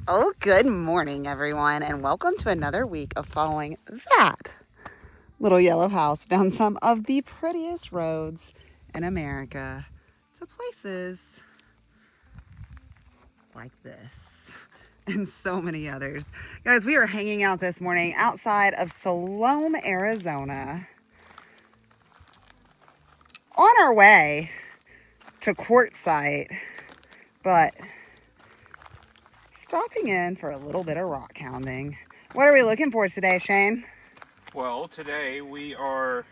Oh, good morning, everyone, and welcome to another week of following that little yellow house down some of the prettiest roads in America to places like this and so many others. Guys, we are hanging out this morning outside of Salome, Arizona, on our way to Quartzsite, but stopping in for a little bit of rock hounding. What are we looking for today, Shane? Well, today we are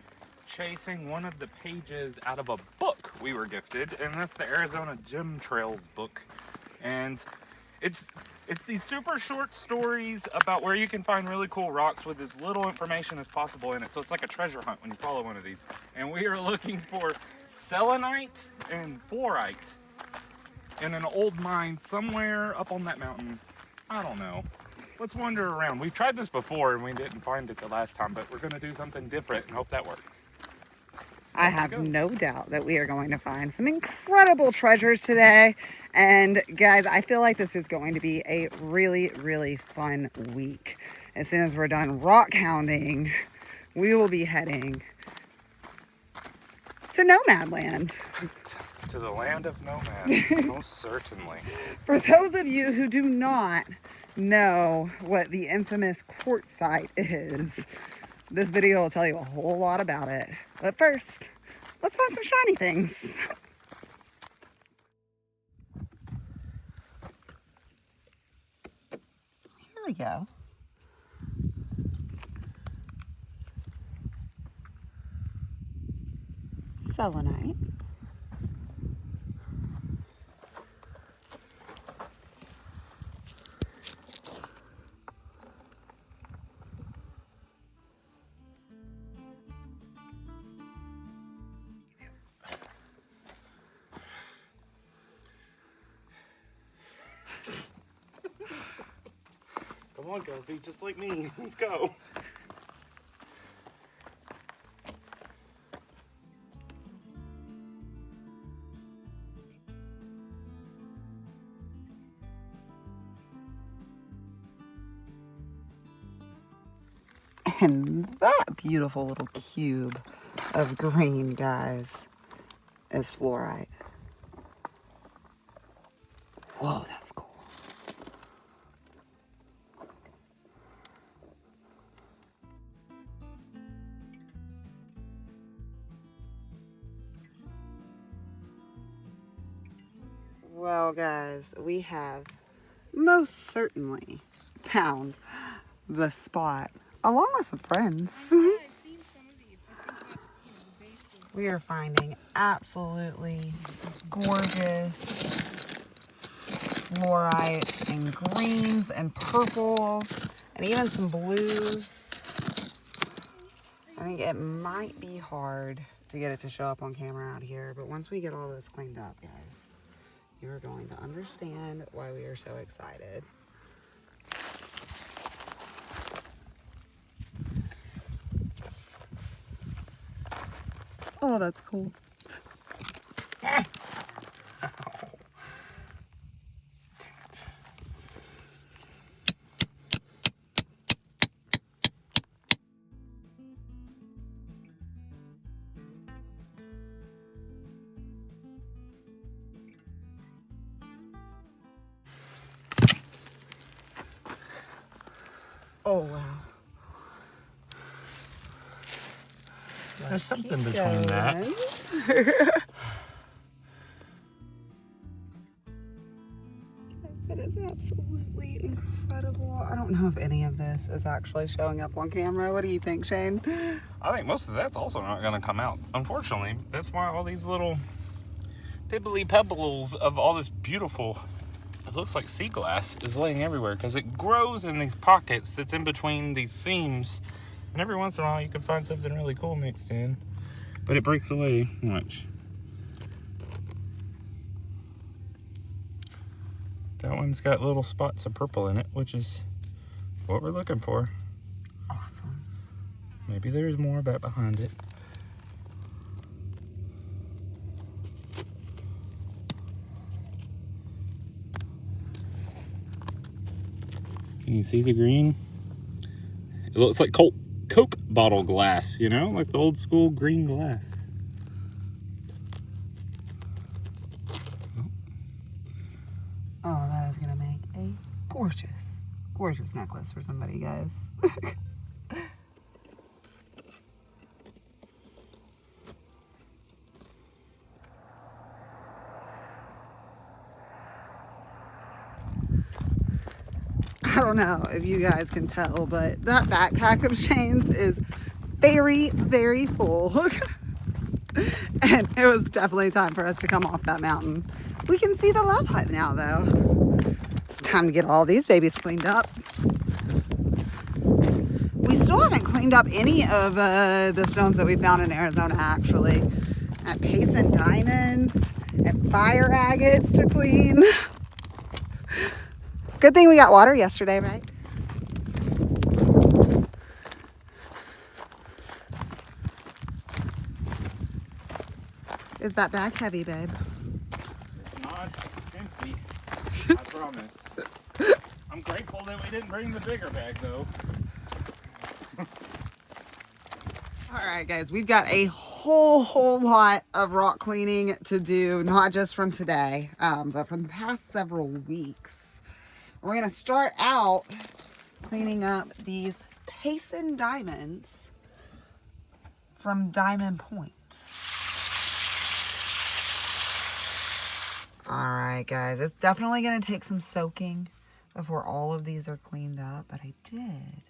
chasing one of the pages out of a book we were gifted, and that's the Arizona Gem Trails book. And it's these super short stories about where you can find really cool rocks with as little information as possible in it. So it's like a treasure hunt when you follow one of these. And we are looking for selenite and fluorite in an old mine somewhere up on that mountain. I don't know. Let's wander around. We've tried this before and we didn't find it the last time, but we're going to do something different and hope that works. I have no doubt that we are going to find some incredible treasures today. And guys, I feel like this is going to be a really, really fun week. As soon as we're done rock hounding, we will be heading to Nomad Land. To the land of nomads, most certainly. For those of you who do not know what the infamous Quartzsite is, this video will tell you a whole lot about it. But first, let's find some shiny things. Here we go. Selenite. Come on, Kelsey, just like me. Let's go. And that beautiful little cube of green, guys, is fluorite. Whoa, that's cool. Well, guys, we have most certainly found the spot, along with some friends. I've seen some of these. I think that's, the base of... We are finding absolutely gorgeous fluorites and greens and purples and even some blues. I think it might be hard to get it to show up on camera out here, but once we get all this cleaned up, guys, you're going to understand why we are so excited. Oh, that's cool. Oh, wow. There's something between that. That is absolutely incredible. I don't know if any of this is actually showing up on camera. What do you think, Shane? I think most of that's also not going to come out. Unfortunately, that's why all these little pibbly pebbles of all this beautiful, it looks like sea glass, is laying everywhere because it grows in these pockets that's in between these seams. And every once in a while you can find something really cool mixed in. But it breaks away. Watch. That one's got little spots of purple in it, which is what we're looking for. Awesome. Maybe there's more back behind it. Can you see the green? It looks like Coke bottle glass, you know, like the old school green glass. Oh, that is gonna make a gorgeous necklace for somebody, guys. I don't know if you guys can tell, but that backpack of Shane's is very, very full. And it was definitely time for us to come off that mountain. We can see the Love Hut now, though. It's time to get all these babies cleaned up. We still haven't cleaned up any of the stones that we found in Arizona, actually. At Payson Diamonds and fire agates to clean. Good thing we got water yesterday, right? Is that bag heavy, babe? It's not empty, I promise. I'm grateful that we didn't bring the bigger bag, though. All right, guys, we've got a whole lot of rock cleaning to do, not just from today, but from the past several weeks. We're gonna start out cleaning up these Payson diamonds from Diamond Point. All right, guys, it's definitely gonna take some soaking before all of these are cleaned up, but I did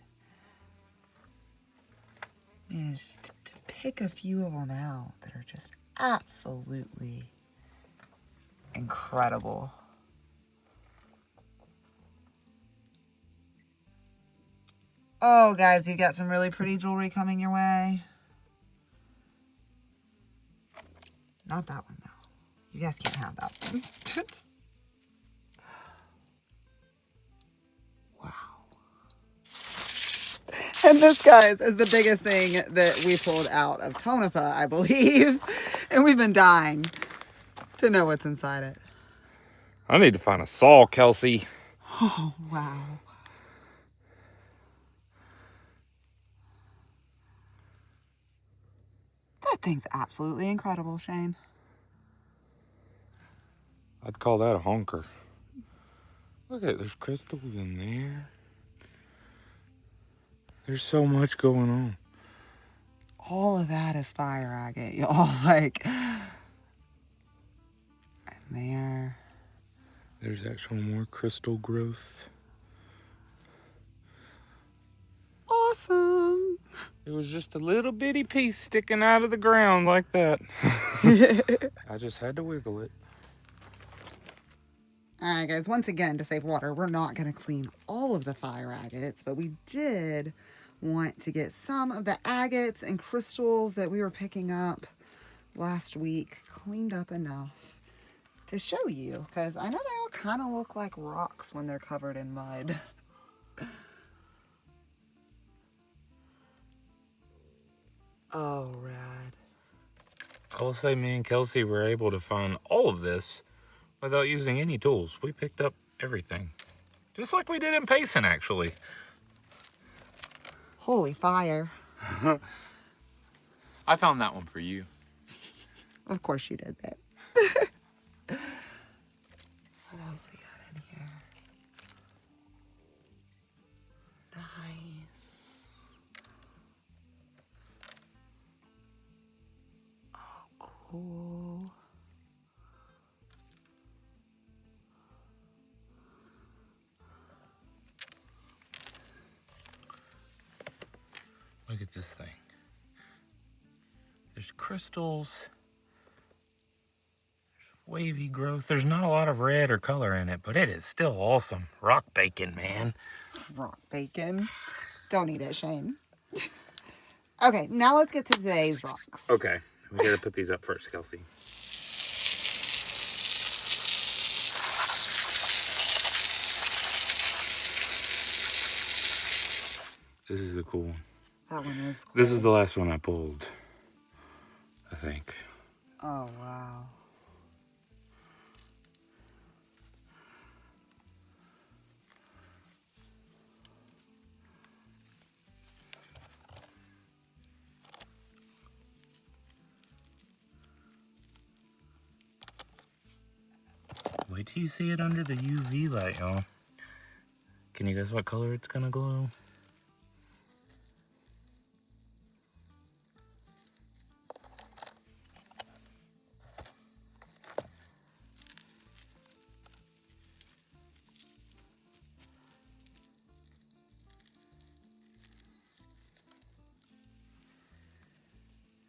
manage to pick a few of them out that are just absolutely incredible. Oh, guys, you got some really pretty jewelry coming your way. Not that one, though. You guys can't have that one. Wow. And this, guys, is the biggest thing that we pulled out of Tonopah, I believe. And we've been dying to know what's inside it. I need to find a saw, Kelsey. Oh, wow. That thing's absolutely incredible, Shane. I'd call that a honker. Look at it, there's crystals in there. There's so much going on. All of that is fire agate, y'all. Like, and there. There's actual more crystal growth. Awesome. It was just a little bitty piece sticking out of the ground like that. I just had to wiggle it. All right, guys, once again, to save water, we're not going to clean all of the fire agates, but we did want to get some of the agates and crystals that we were picking up last week cleaned up enough to show you, because I know they all kind of look like rocks when they're covered in mud. Oh, rad. I will say me and Kelsey were able to find all of this without using any tools. We picked up everything. Just like we did in Payson, actually. Holy fire. I found that one for you. Of course you did, babe. What else we got in here? Nice. Oh, cool. Look at this thing. There's crystals. There's wavy growth. There's not a lot of red or color in it, but it is still awesome. Rock bacon, man. Rock bacon. Don't eat it, Shane. Okay, now let's get to today's rocks. Okay, we gotta put these up first, Kelsey. This is a cool one. That one is cool. This is the last one I pulled, I think. Oh, wow. Wait till you see it under the UV light, y'all. Can you guess what color it's gonna glow?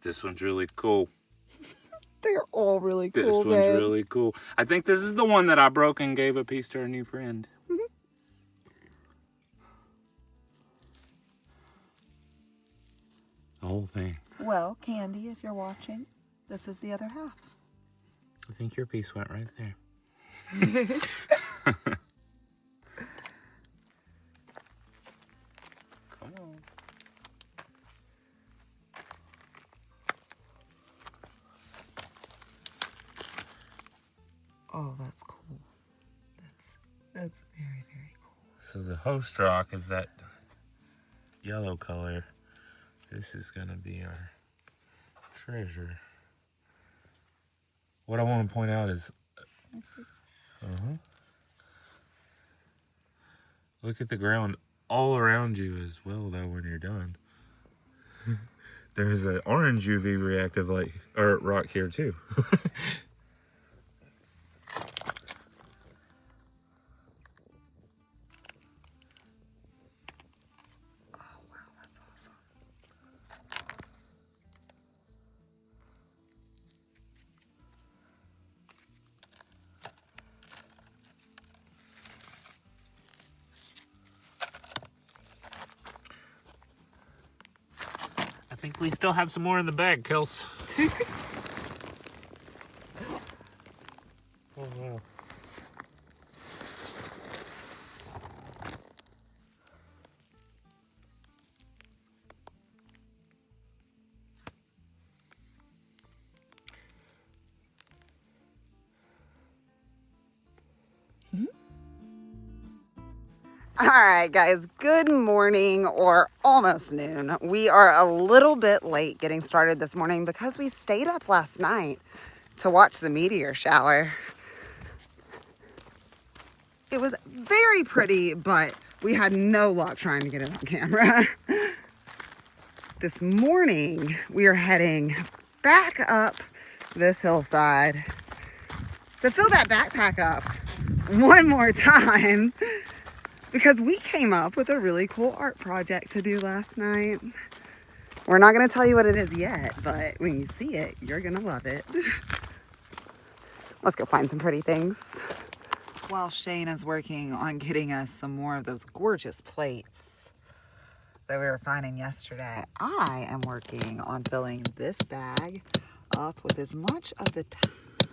This one's really cool. They're all really This cool, one's babe. really cool. I think this is the one that I broke and gave a piece to our new friend. The whole thing. Well, Candy, if you're watching, this is the other half. I think your piece went right there. Come on. Oh, that's cool. That's very, very cool. So the host rock is that yellow color. This is gonna be our treasure. What I want to point out is, look at the ground all around you as well, though, when you're done. There's an orange UV reactive light or rock here too. Oh, wow, that's awesome. I think we still have some more in the bag, Kels. Oh, wow. All right, guys, good morning or almost noon. We are a little bit late getting started this morning because we stayed up last night to watch the meteor shower. It was very pretty, but we had no luck trying to get it on camera. This morning, we are heading back up this hillside to fill that backpack up one more time because we came up with a really cool art project to do last night. We're not going to tell you what it is yet, but when you see it, you're going to love it. Let's go find some pretty things. While Shane is working on getting us some more of those gorgeous plates that we were finding yesterday, I am working on filling this bag up with as much of the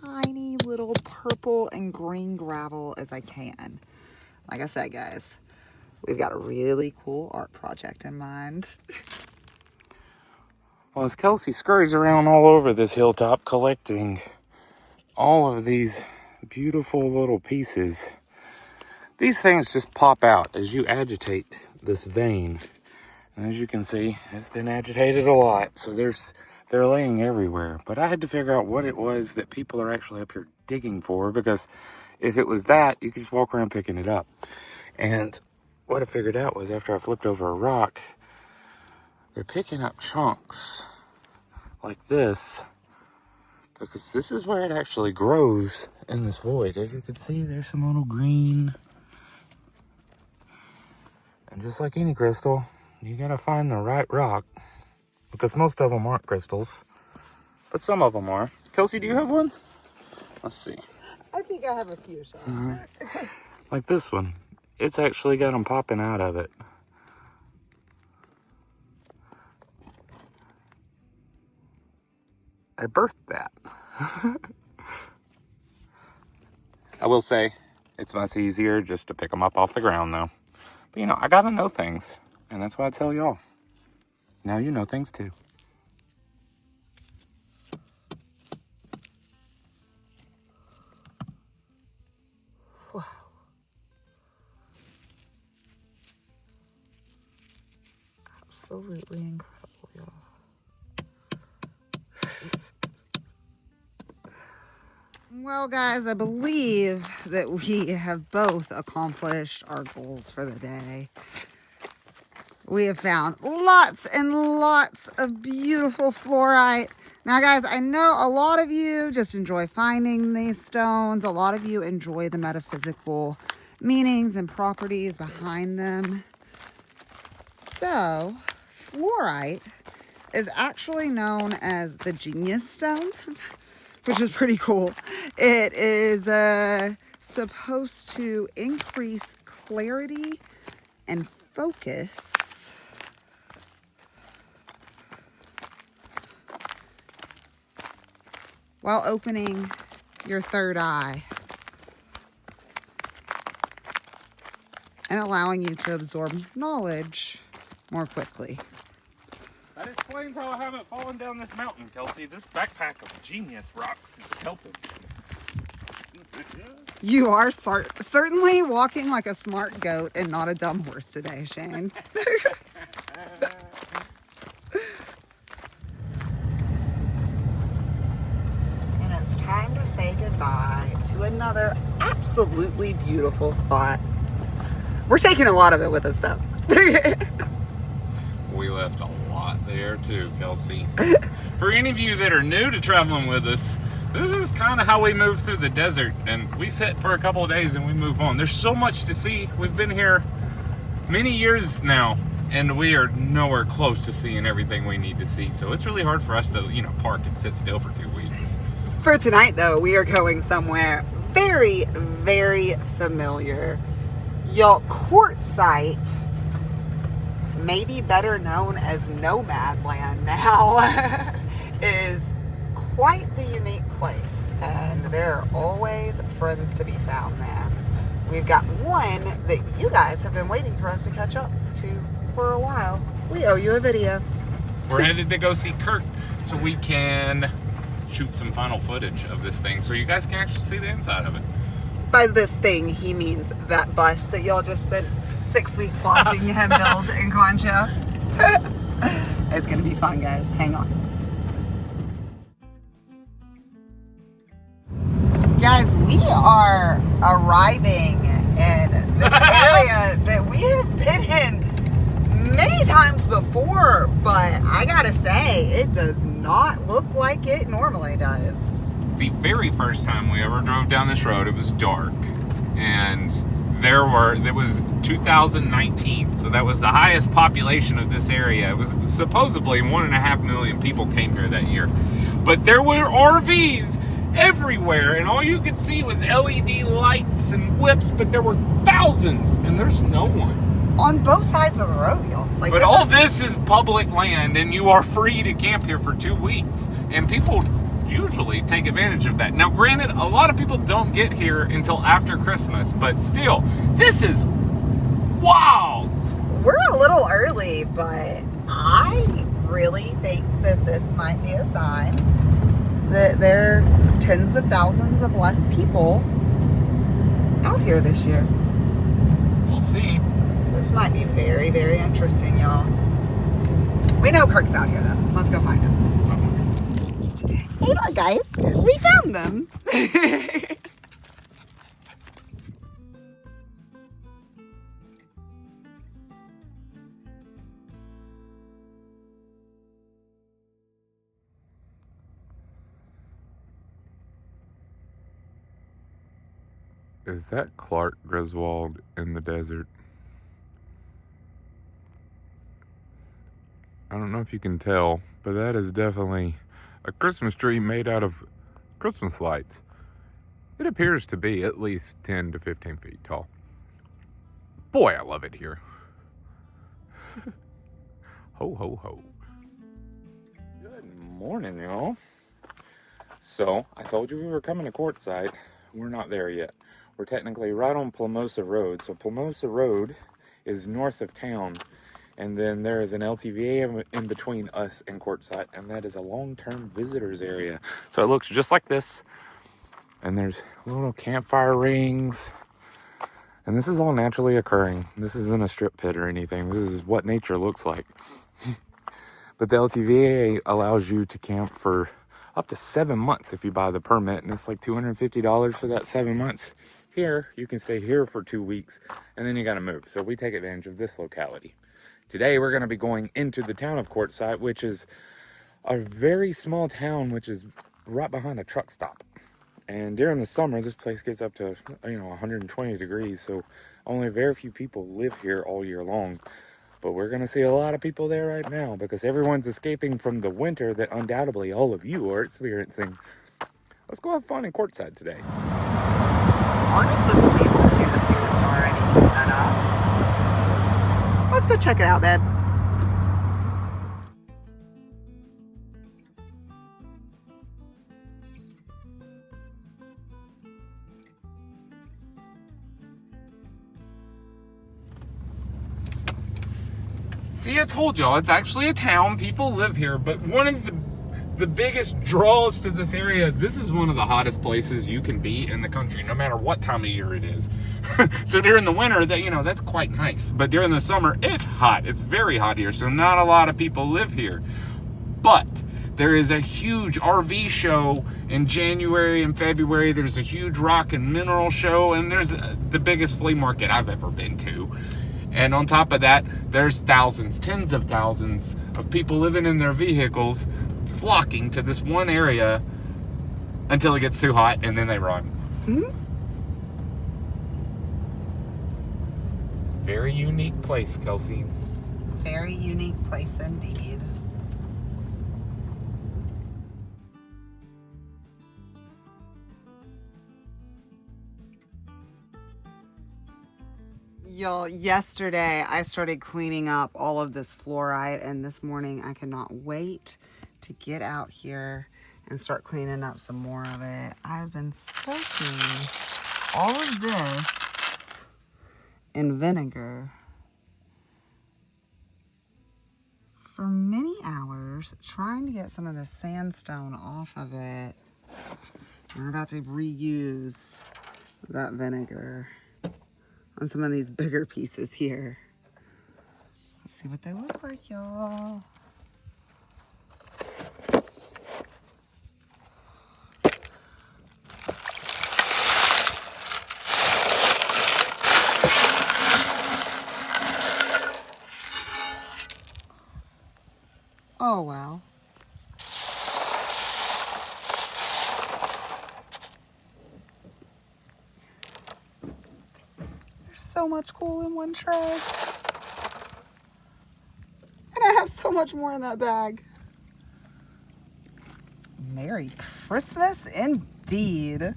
tiny little purple and green gravel as I can. Like I said, guys, we've got a really cool art project in mind. Well, as Kelsey scurries around all over this hilltop collecting all of these beautiful little pieces, these things just pop out as you agitate this vein. And as you can see, it's been agitated a lot, so they're laying everywhere. But I had to figure out what it was that people are actually up here digging for, because if it was that, you could just walk around picking it up. And what I figured out was after I flipped over a rock, they're picking up chunks like this, because this is where it actually grows in this void. As you can see, there's some little green. And just like any crystal, you gotta find the right rock, because most of them aren't crystals, but some of them are. Kelsey, do you have one? Let's see. I think I have a few shots. Like this one. It's actually got them popping out of it. I birthed that. I will say, it's much easier just to pick them up off the ground though. But you know, I gotta know things, and that's why I tell y'all. Now you know things too. Wow. Absolutely incredible, y'all. Well, guys, I believe that we have both accomplished our goals for the day. We have found lots and lots of beautiful fluorite. Now, guys, I know a lot of you just enjoy finding these stones. A lot of you enjoy the metaphysical meanings and properties behind them. So, fluorite is actually known as the genius stone, which is pretty cool. It is supposed to increase clarity and focus. While opening your third eye and allowing you to absorb knowledge more quickly. That explains how I haven't fallen down this mountain, Kelsey. This backpack of genius rocks is helping. You are certainly walking like a smart goat and not a dumb horse today, Shane. And it's time to say goodbye to another absolutely beautiful spot. We're taking a lot of it with us, though. We left a lot there too, Kelsey. For any of you that are new to traveling with us, this is kind of how we move through the desert, and we sit for a couple of days and we move on. There's so much to see. We've been here many years now, and we are nowhere close to seeing everything we need to see. So it's really hard for us to, park and sit still for 2 weeks. For tonight, though, we are going somewhere very, very familiar. Y'all, Quartzsite, maybe better known as Nomad Land now, is quite the unique place, and there are always friends to be found there. We've got one that you guys have been waiting for us to catch up to for a while. We owe you a video. We're headed to go see Kurt so we can shoot some final footage of this thing so you guys can actually see the inside of it. By this thing, he means that bus that y'all just spent 6 weeks watching him build in Concho. It's gonna be fun, guys. Hang on. Guys, we are arriving in this area that we have been in many times before, but I gotta say, it does not look like it normally does. The very first time we ever drove down this road, it was dark, and it was 2019, so that was the highest population of this area. It was supposedly 1.5 million people came here that year, but there were RVs everywhere, and all you could see was LED lights and whips, but there were thousands, and there's no one. On both sides of the road, y'all. But all this is public land, and you are free to camp here for 2 weeks, and people usually take advantage of that. Now, granted, a lot of people don't get here until after Christmas, but still, this is wild. We're a little early, but I really think that this might be a sign that there are tens of thousands of less people out here this year. We'll see. This might be very, very interesting, y'all. We know Kirk's out here, though. Let's go find him. Hey, look, guys. We found them. Is that Clark Griswold in the desert? I don't know if you can tell, but that is definitely a Christmas tree made out of Christmas lights. It appears to be at least 10 to 15 feet tall. Boy, I love it here. Ho, ho, ho. Good morning, y'all. So, I told you we were coming to Quartzsite. We're not there yet. We're technically right on Plumosa Road. So Plumosa Road is north of town. And then there is an LTVA in between us and Quartzsite, and that is a long-term visitors area. So it looks just like this, and there's little campfire rings, and this is all naturally occurring. This isn't a strip pit or anything. This is what nature looks like. But the LTVA allows you to camp for up to 7 months if you buy the permit, and it's like $250 for that 7 months. Here, you can stay here for 2 weeks, and then you gotta move. So we take advantage of this locality. Today, we're gonna be going into the town of Quartzsite, which is a very small town, which is right behind a truck stop. And during the summer, this place gets up to, 120 degrees, so only very few people live here all year long. But we're going to see a lot of people there right now because everyone's escaping from the winter that undoubtedly all of you are experiencing. Let's go have fun in Quartzsite today. Part of the flavor here is already set up. Let's go check it out, babe. See, I told y'all, it's actually a town. People live here, but one of the biggest draws to this area, this is one of the hottest places you can be in the country, no matter what time of year it is. So during the winter, that's quite nice. But during the summer, it's hot. It's very hot here, so not a lot of people live here. But there is a huge RV show in January and February. There's a huge rock and mineral show, and there's the biggest flea market I've ever been to. And on top of that, there's thousands, tens of thousands of people living in their vehicles flocking to this one area until it gets too hot, and then they run. Mm-hmm. Very unique place, Kelsey. Very unique place indeed. Y'all, yesterday I started cleaning up all of this fluorite, and this morning I cannot wait to get out here and start cleaning up some more of it. I've been soaking all of this in vinegar for many hours, trying to get some of the sandstone off of it. We're about to reuse that vinegar on some of these bigger pieces here. Let's see what they look like, y'all. Oh, wow. So much coal in one tray. And I have so much more in that bag. Merry Christmas indeed.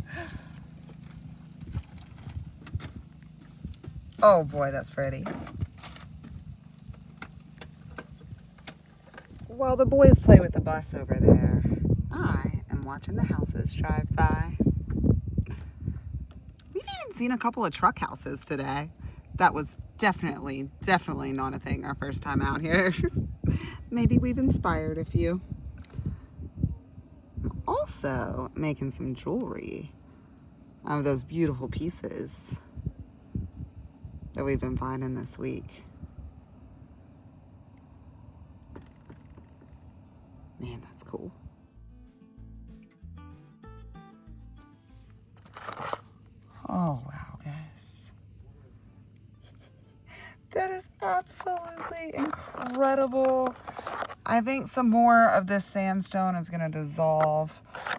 Oh boy, that's pretty. While the boys play with the bus over there, I am watching the houses drive by. Seen a couple of truck houses today. That was definitely not a thing our first time out here. Maybe we've inspired a few. I'm also making some jewelry out of those beautiful pieces that we've been finding this week. Man, that's cool. Oh, wow, guys. That is absolutely incredible. I think some more of this sandstone is going to dissolve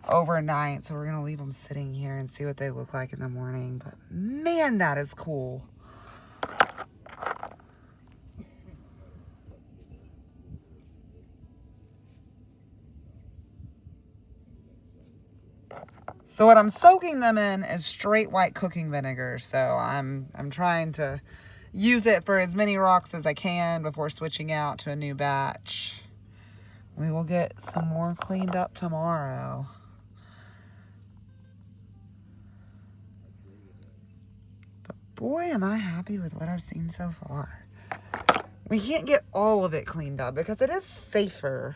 overnight, so we're going to leave them sitting here and see what they look like in the morning. But man, that is cool. So what I'm soaking them in is straight white cooking vinegar. So I'm trying to use it for as many rocks as I can before switching out to a new batch. We will get some more cleaned up tomorrow. But boy, am I happy with what I've seen so far. We can't get all of it cleaned up because it is safer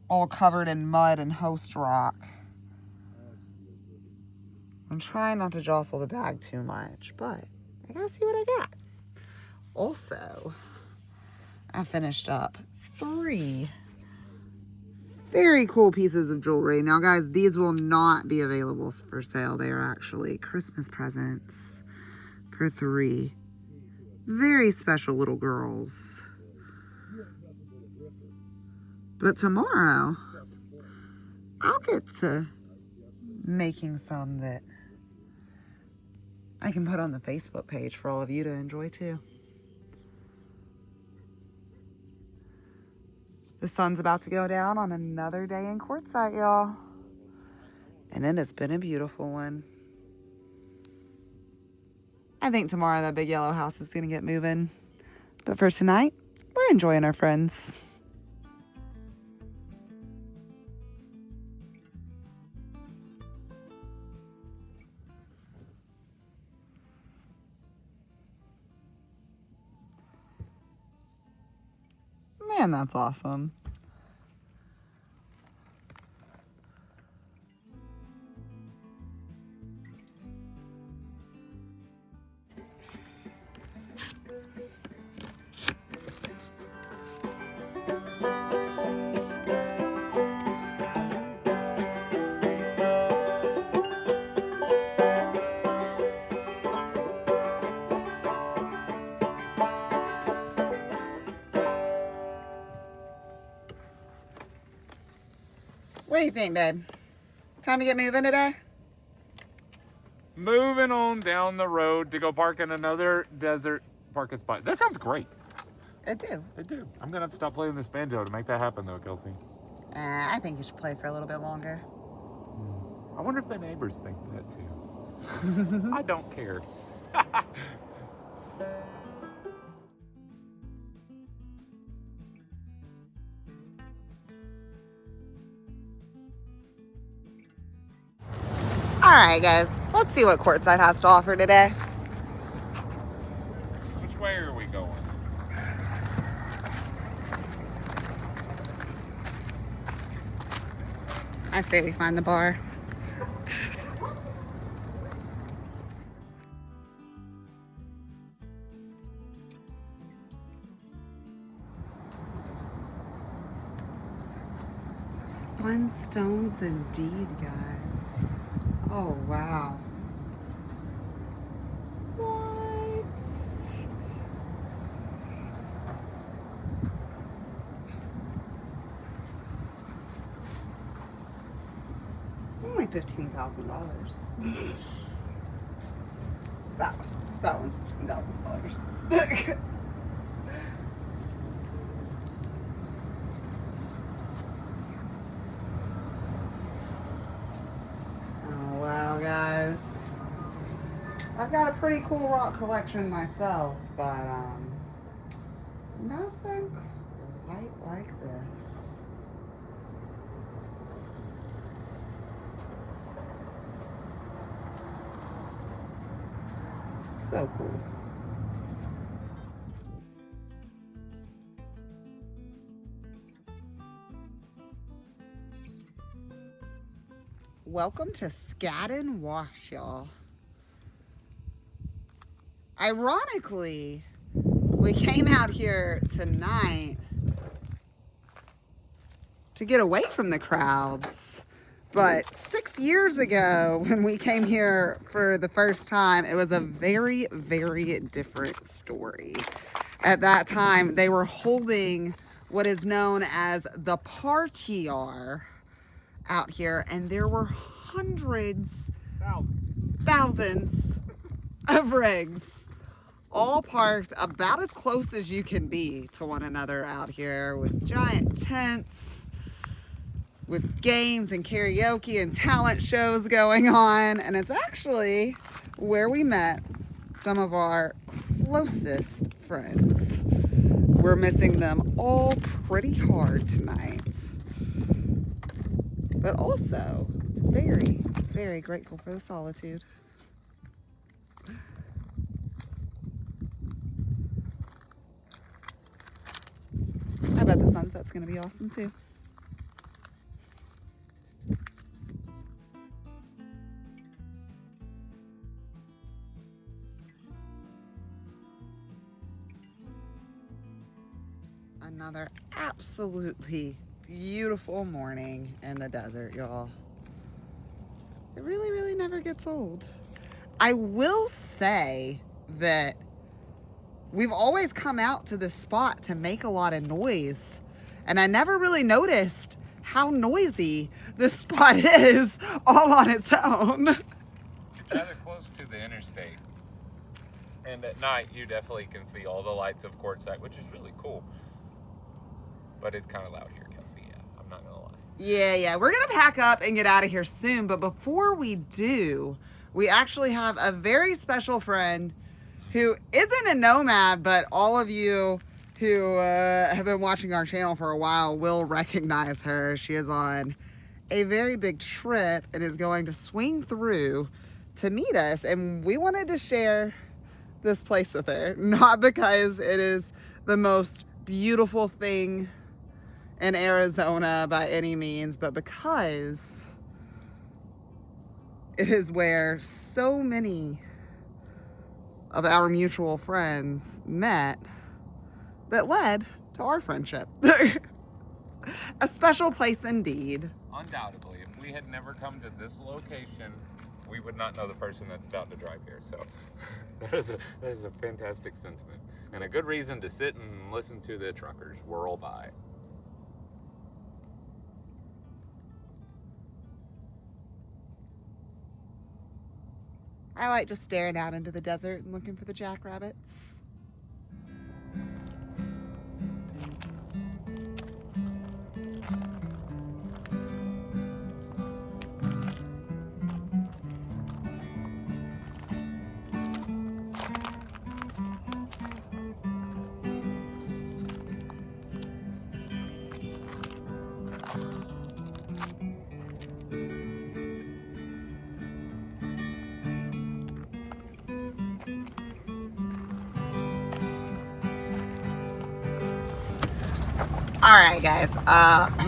all covered in mud and host rock. I'm trying not to jostle the bag too much, but I gotta see what I got. Also, I finished up 3 Very cool pieces of jewelry. Now, guys, these will not be available for sale. They are actually Christmas presents for 3 very special little girls. But tomorrow, I'll get to making some that I can put on the Facebook page for all of you to enjoy too. The sun's about to go down on another day in Quartzsite, y'all. And it has been a beautiful one. I think tomorrow that big yellow house is gonna get moving. But for tonight, we're enjoying our friends. Man, that's awesome. What do you think, babe? Time to get moving today? Moving on down the road to go park in another desert parking spot. That sounds great. It do. It do. I'm gonna have to stop playing this banjo to make that happen though, Kelsey. I think you should play for a little bit longer. I wonder if the neighbors think that too. I don't care. All right, guys. Let's see what Quartzsite has to offer today. Which way are we going? I say we find the bar. Fun stones indeed, guys. Oh, wow. What? Only $15,000. That one's $15,000. Oh wow, guys! I've got a pretty cool rock collection myself, but nothing quite like this. So cool. Welcome to Skadden Wash, y'all. Ironically, we came out here tonight to get away from the crowds. But 6 years ago, when we came here for the first time, it was a very, very different story. At that time, they were holding what is known as the Party-R out here, and there were hundreds, thousands of rigs, all parked about as close as you can be to one another out here, with giant tents, with games and karaoke and talent shows going on. And it's actually where we met some of our closest friends. We're missing them all pretty hard tonight, but also very, very grateful for the solitude. I bet the sunset's gonna be awesome too. Another absolutely beautiful morning in the desert, y'all. It really, really never gets old. I will say that we've always come out to this spot to make a lot of noise, and I never really noticed how noisy this spot is all on its own. It's rather close to the interstate, and at night you definitely can see all the lights of Quartzsite, which is really cool. But it's kind of loud here, Kelsey. Yeah, I'm not gonna lie. Yeah, we're gonna pack up and get out of here soon, but before we do, we actually have a very special friend who isn't a nomad, but all of you who have been watching our channel for a while will recognize her. She is on a very big trip and is going to swing through to meet us, and we wanted to share this place with her, not because it is the most beautiful thing in Arizona by any means, but because it is where so many of our mutual friends met that led to our friendship. A special place indeed. Undoubtedly, if we had never come to this location, we would not know the person that's about to drive here. So that is a fantastic sentiment, and a good reason to sit and listen to the truckers whirl by. I like just staring out into the desert and looking for the jackrabbits. All right, guys,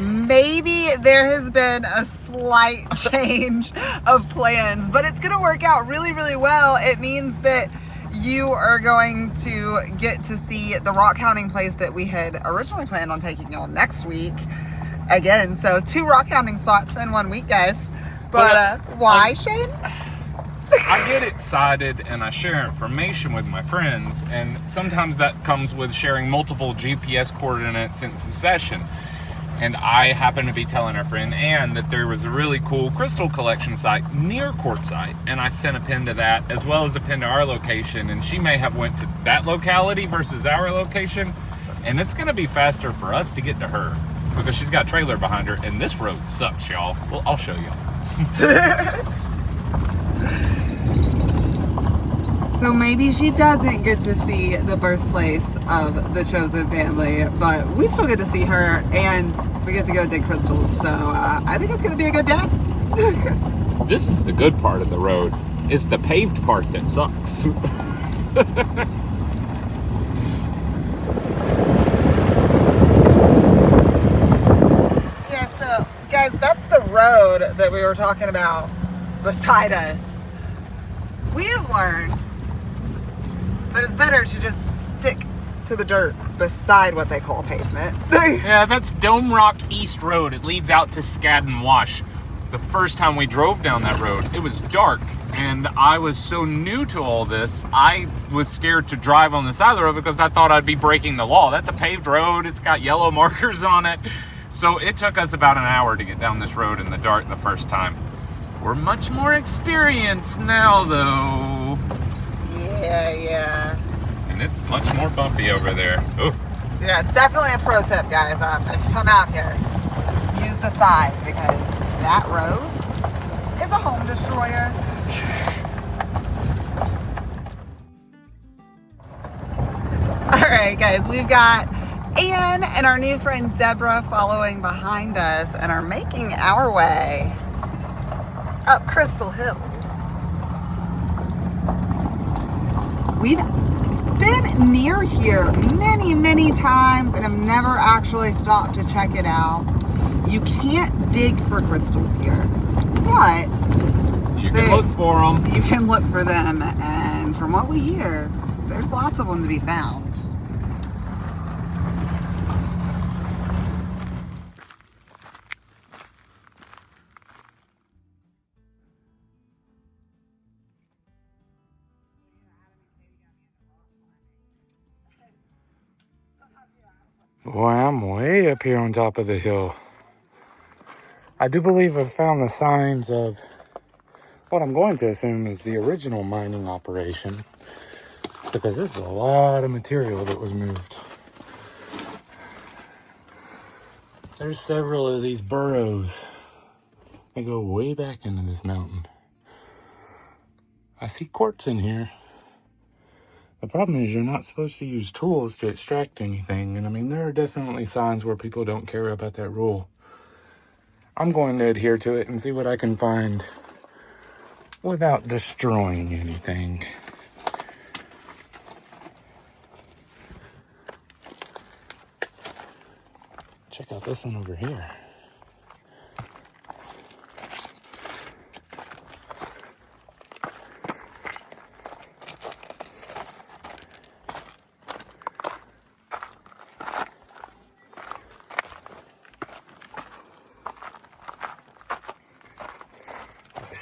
maybe there has been a slight change of plans, but it's gonna work out really, really well. It means that you are going to get to see the rock hounding place that we had originally planned on taking y'all next week again. So 2 rock hounding spots in 1 week, guys. But why, Shane? I get excited and I share information with my friends, and sometimes that comes with sharing multiple GPS coordinates in succession. And I happen to be telling our friend Ann that there was a really cool crystal collection site near Quartzsite, and I sent a pin to that as well as a pin to our location, and she may have went to that locality versus our location, and it's gonna be faster for us to get to her because she's got a trailer behind her, and this road sucks, y'all. Well, I'll show y'all. So maybe she doesn't get to see the birthplace of the chosen family, but we still get to see her, and we get to go dig crystals. So I think it's going to be a good day. This is the good part of the road. It's the paved part that sucks. Yeah, so guys, that's the road that we were talking about beside us. We have learned that it's better to just stick to the dirt beside what they call pavement. Yeah, that's Dome Rock East Road. It leads out to Skadden Wash. The first time we drove down that road, it was dark, and I was so new to all this, I was scared to drive on the side of the road because I thought I'd be breaking the law. That's a paved road. It's got yellow markers on it. So it took us about an hour to get down this road in the dark the first time. We're much more experienced now, though. Yeah. And it's much more bumpy over there. Ooh. Yeah, definitely a pro tip, guys. If you come out here, use the side, because that road is a home destroyer. All right, guys, we've got Ann and our new friend Deborah following behind us and are making our way up Crystal Hill. We've been near here many times and have never actually stopped to check it out. You can't dig for crystals here, but you can look for them. You can look for them, and from what we hear, there's lots of them to be found. Boy, I'm way up here on top of the hill. I do believe I've found the signs of what I'm going to assume is the original mining operation, because this is a lot of material that was moved. There's several of these burrows that go way back into this mountain. I see quartz in here. The problem is you're not supposed to use tools to extract anything. And I mean, there are definitely signs where people don't care about that rule. I'm going to adhere to it and see what I can find without destroying anything. Check out this one over here.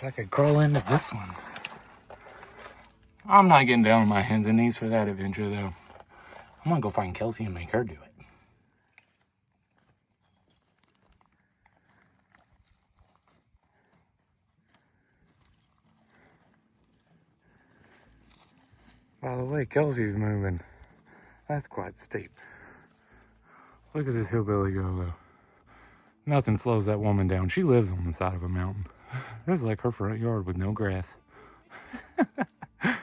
I could crawl into this one. I'm not getting down on my hands and knees for that adventure, though. I'm gonna go find Kelsey and make her do it. By the way, Kelsey's moving. That's quite steep. Look at this hillbilly go, though. Nothing slows that woman down. She lives on the side of a mountain. This is like her front yard with no grass. Hey,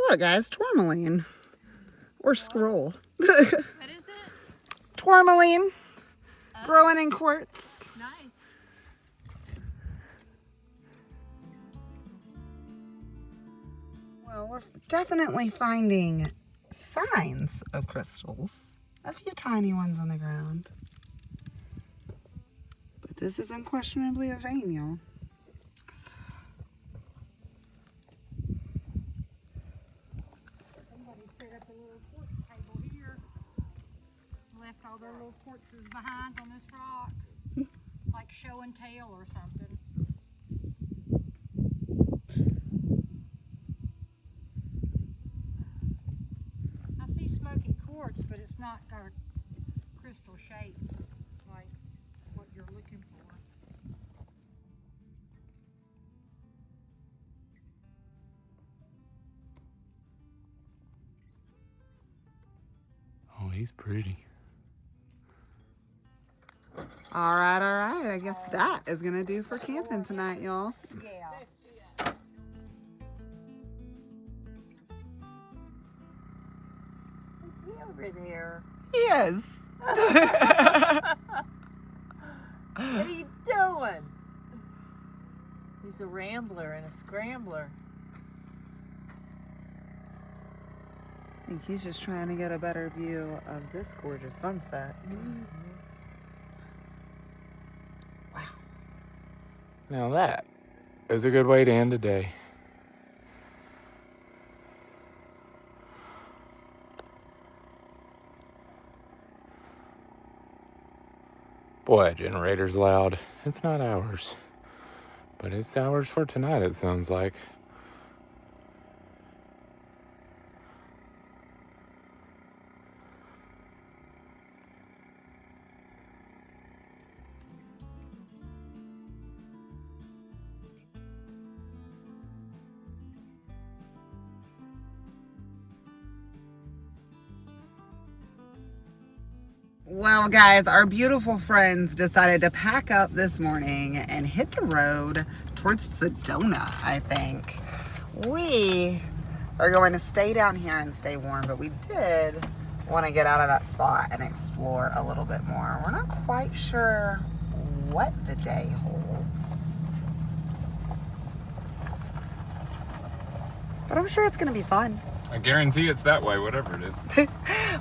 look, guys, tourmaline. Or scroll. What is it? Tourmaline. Growing in quartz. Nice. Well, we're definitely finding signs of crystals. A few tiny ones on the ground. But this is unquestionably a vein, y'all. Somebody set up a little quartz table here. Left all their little quartzes behind on this rock. Like show and tell or something. I see smoky quartz, but it's not got a crystal shape like what you're looking for. Oh, he's pretty. All right, all right. I guess that is going to do for camping tonight, y'all. Yeah. Is he over there? Yes. What are you doing? He's a rambler and a scrambler. I think he's just trying to get a better view of this gorgeous sunset. Wow. Now that is a good way to end the day. Boy, that generator's loud. It's not ours. But it's ours for tonight, it sounds like. Well, guys, our beautiful friends decided to pack up this morning and hit the road towards Sedona, I think. We are going to stay down here and stay warm, but we did want to get out of that spot and explore a little bit more. We're not quite sure what the day holds, but I'm sure it's going to be fun. I guarantee it's that way, whatever it is.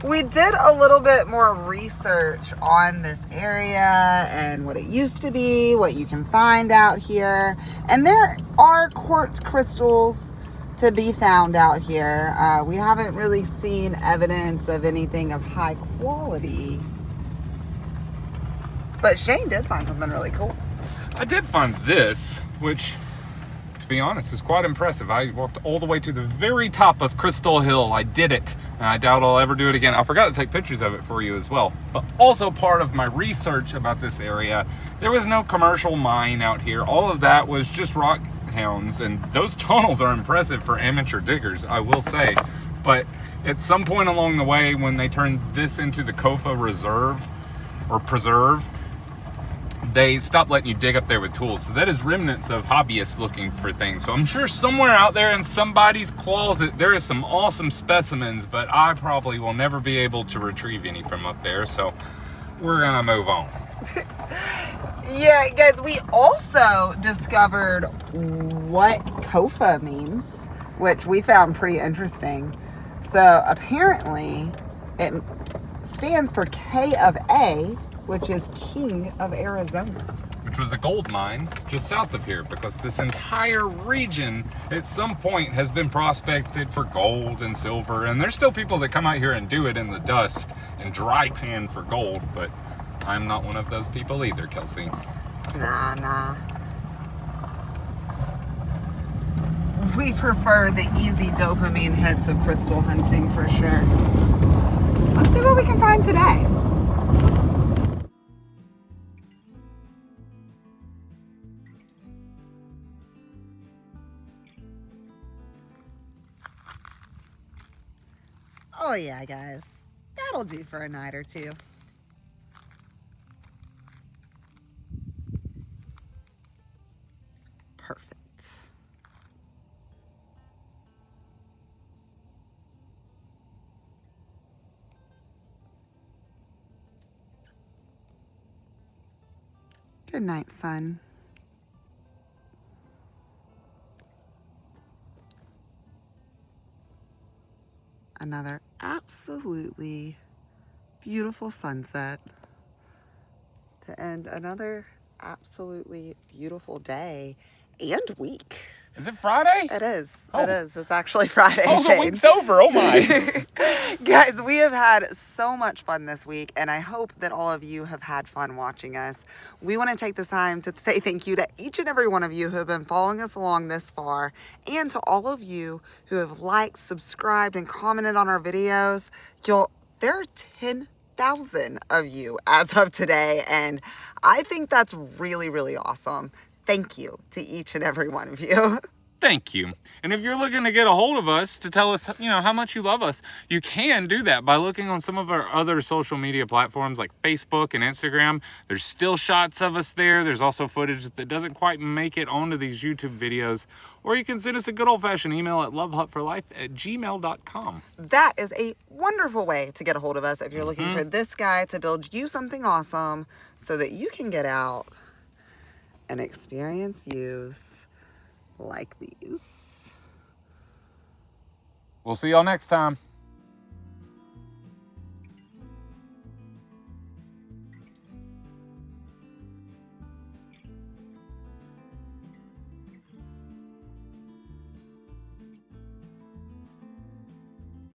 We did a little bit more research on this area and what it used to be, what you can find out here. And there are quartz crystals to be found out here. We haven't really seen evidence of anything of high quality. But Shane did find something really cool. I did find this, which to be honest. It's quite impressive. I walked all the way to the very top of Crystal Hill. I did it. And I doubt I'll ever do it again. I forgot to take pictures of it for you as well. But also part of my research about this area, there was no commercial mine out here. All of that was just rockhounds. And those tunnels are impressive for amateur diggers, I will say. But at some point along the way, when they turned this into the Kofa Reserve or Preserve, they stopped letting you dig up there with tools. So that is remnants of hobbyists looking for things. So I'm sure somewhere out there in somebody's closet, there is some awesome specimens, but I probably will never be able to retrieve any from up there. So we're gonna move on. Yeah, guys, we also discovered what Kofa means, which we found pretty interesting. So apparently it stands for K of A, which is King of Arizona. Which was a gold mine just south of here, because this entire region at some point has been prospected for gold and silver, and there's still people that come out here and do it in the dust and dry pan for gold, but I'm not one of those people either, Kelsey. Nah. We prefer the easy dopamine hits of crystal hunting for sure. Let's see what we can find today. Oh yeah, guys, that'll do for a night or two. Perfect. Good night, son. Another absolutely beautiful sunset to end another absolutely beautiful day and week. Is it Friday? It is. Oh. It is. It's actually Friday, Oh, the Shane. week's over. Oh my. Guys, we have had so much fun this week, and I hope that all of you have had fun watching us. We want to take this time to say thank you to each and every one of you who have been following us along this far, and to all of you who have liked, subscribed, and commented on our videos. There are 10,000 of you as of today, and I think that's really, really awesome. Thank you to each and every one of you. Thank you. And if you're looking to get a hold of us to tell us, how much you love us, you can do that by looking on some of our other social media platforms like Facebook and Instagram. There's still shots of us there. There's also footage that doesn't quite make it onto these YouTube videos. Or you can send us a good old-fashioned email at LoveHut4Life@gmail.com. That is a wonderful way to get a hold of us if you're looking for this guy to build you something awesome so that you can get out and experience views like these. We'll see y'all next time.